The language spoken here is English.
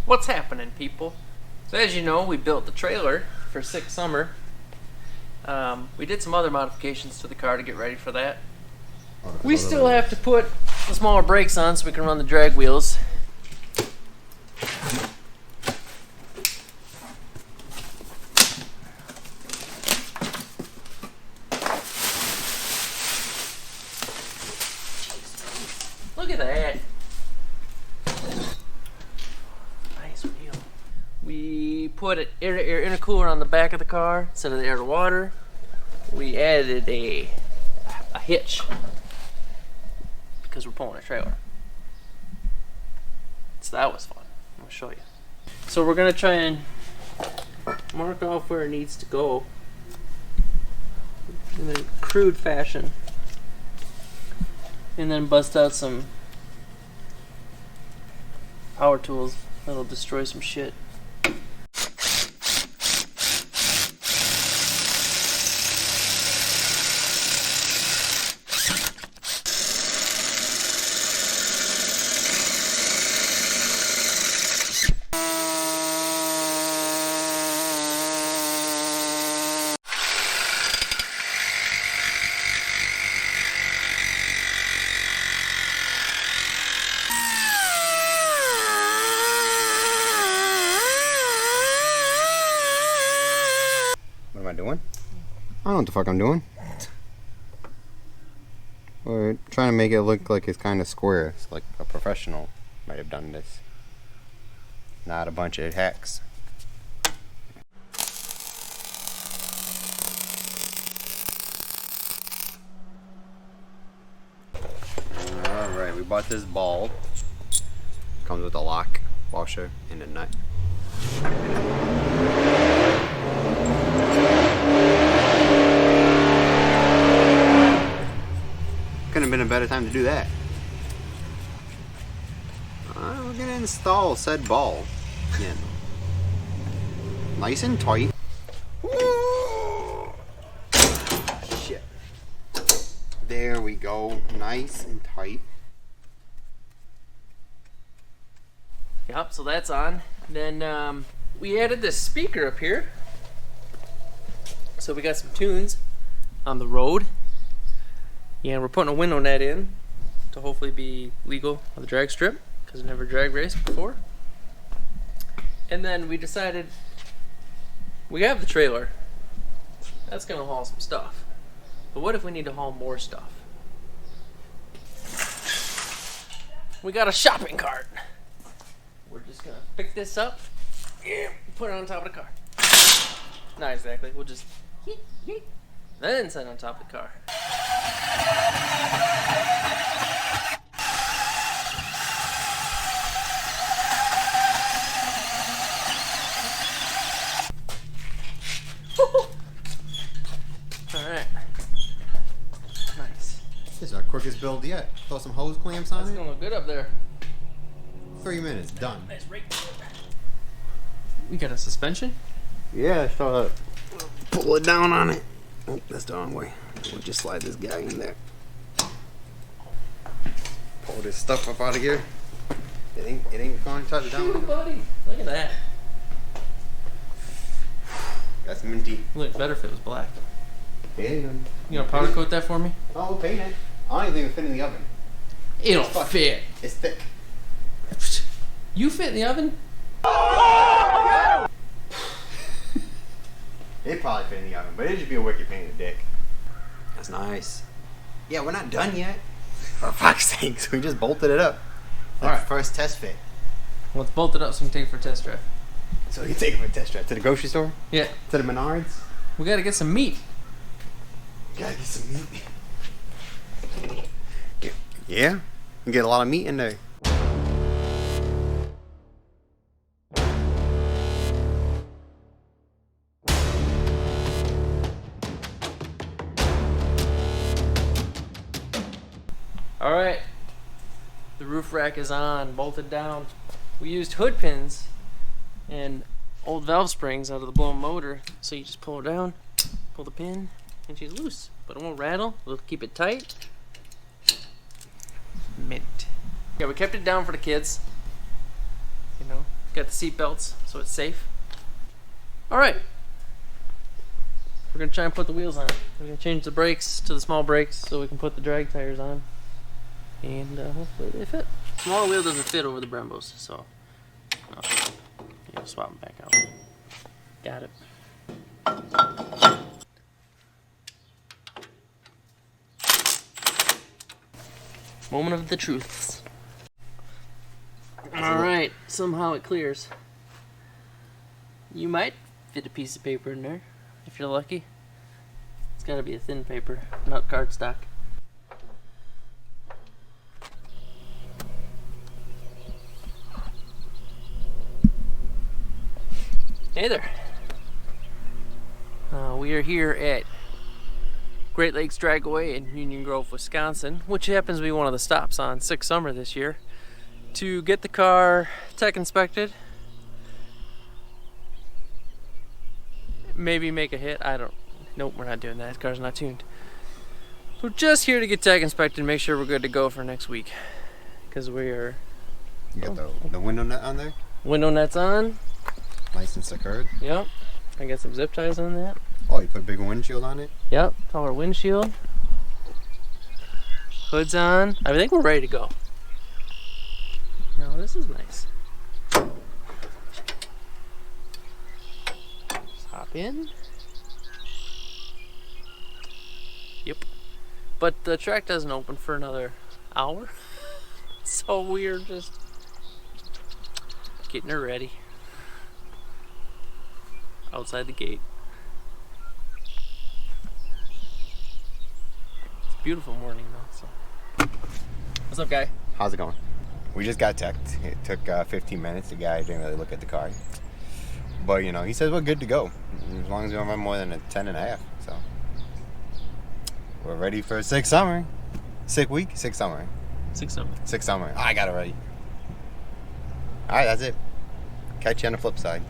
What's happening, people? So as you know, we built the trailer for 6 summer. We did some other modifications to the car to get ready for that. We still have to put the smaller brakes on so we can run the drag wheels. Look at that. Nice wheel. We put an air-to-air intercooler on the back of the car instead of the air-to-water. We added a hitch because we're pulling a trailer. So that was fun. I'll show you. So we're gonna try and mark off where it needs to go in a crude fashion, and then bust out some power tools that'll destroy some shit. What am I doing? I don't know what the fuck I'm doing. We're trying to make it look like it's kind of square. It's like a professional might have done this. Not a bunch of hacks. Alright, we bought this ball. Comes with a lock, washer, and a nut. Couldn't have been a better time to do that. We're gonna install said ball again. Nice and tight. Woo! Shit. There we go. Nice and tight. Yep, so that's on. Then we added this speaker up here. So we got some tunes on the road. Yeah, we're putting a window net in to hopefully be legal on the drag strip because I never drag raced before. And then we decided we have the trailer. That's gonna haul some stuff. But what if we need to haul more stuff? We got a shopping cart. We're just gonna pick this up and put it on top of the car. Not exactly, we'll just then set it on top of the car. Alright. Nice. This is our quickest build yet. Throw some hose clamps on That's it. gonna look good up there. 3 minutes, done. Nice rake. We got a suspension? Yeah, so pull it down on it. Oh, that's the wrong way. We'll just slide this guy in there. Pull this stuff up out of here. It ain't going to touch down. Shoot, buddy. Look at that. That's minty. Look, better if it was black. Yeah. You gonna powder coat that for me? Oh, we'll paint it. I don't even think it'll fit in the oven. It'll fit. It's thick. You fit in the oven? It'd probably fit in the oven, but it'd just be a wicked pain in the dick. That's nice. Yeah, we're not done yet. For fuck's sakes, we just bolted it up. Alright. First test fit. Well, let's bolt it up so we can take it for a test drive. So we can take it for a test drive to the grocery store? Yeah. To the Menards? We gotta get some meat. Gotta get some meat. Yeah, you can get a lot of meat in there. Alright. The roof rack is on, bolted down. We used hood pins and old valve springs out of the blown motor. So you just pull it down, pull the pin, and she's loose. But it won't rattle. We'll keep it tight. Mint. Yeah, we kept it down for the kids. You know, Got the seat belts, so it's safe. All right. We're gonna try and put the wheels on. We're gonna change the brakes to the small brakes so we can put the drag tires on, and hopefully they fit. Smaller wheel doesn't fit over the Brembos, so swap them back out. Got it. Moment of the truths. All right, somehow it clears. You might fit a piece of paper in there if you're lucky. It's got to be a thin paper, not cardstock. Hey there. We are here at Great Lakes Dragway in Union Grove, Wisconsin, which happens to be one of the stops on 6th Summer this year, to get the car tech inspected. Maybe make a hit. Nope, we're not doing that. This car's not tuned. So just here to get tech inspected and make sure we're good to go for next week. Because we are... You got the window net on there? Window net's on. Nice and secured. Yep. I got some zip ties on that. Oh, you put a big windshield on it? Yep. Taller windshield. Hood's on. I think we're ready to go. Now this is nice. Just hop in. Yep. But the track doesn't open for another hour. So we're just getting her ready. Outside the gate. It's a beautiful morning though. So. What's up, guy? How's it going? We just got teched. It took 15 minutes. The guy didn't really look at the car. But, you know, he says we're good to go. As long as we don't run more than a 10.5. So, we're ready for 6th Summer. 6th week? 6th Summer. 6th Summer. 6th Summer. I got it ready. Alright, that's it. Catch you on the flip side.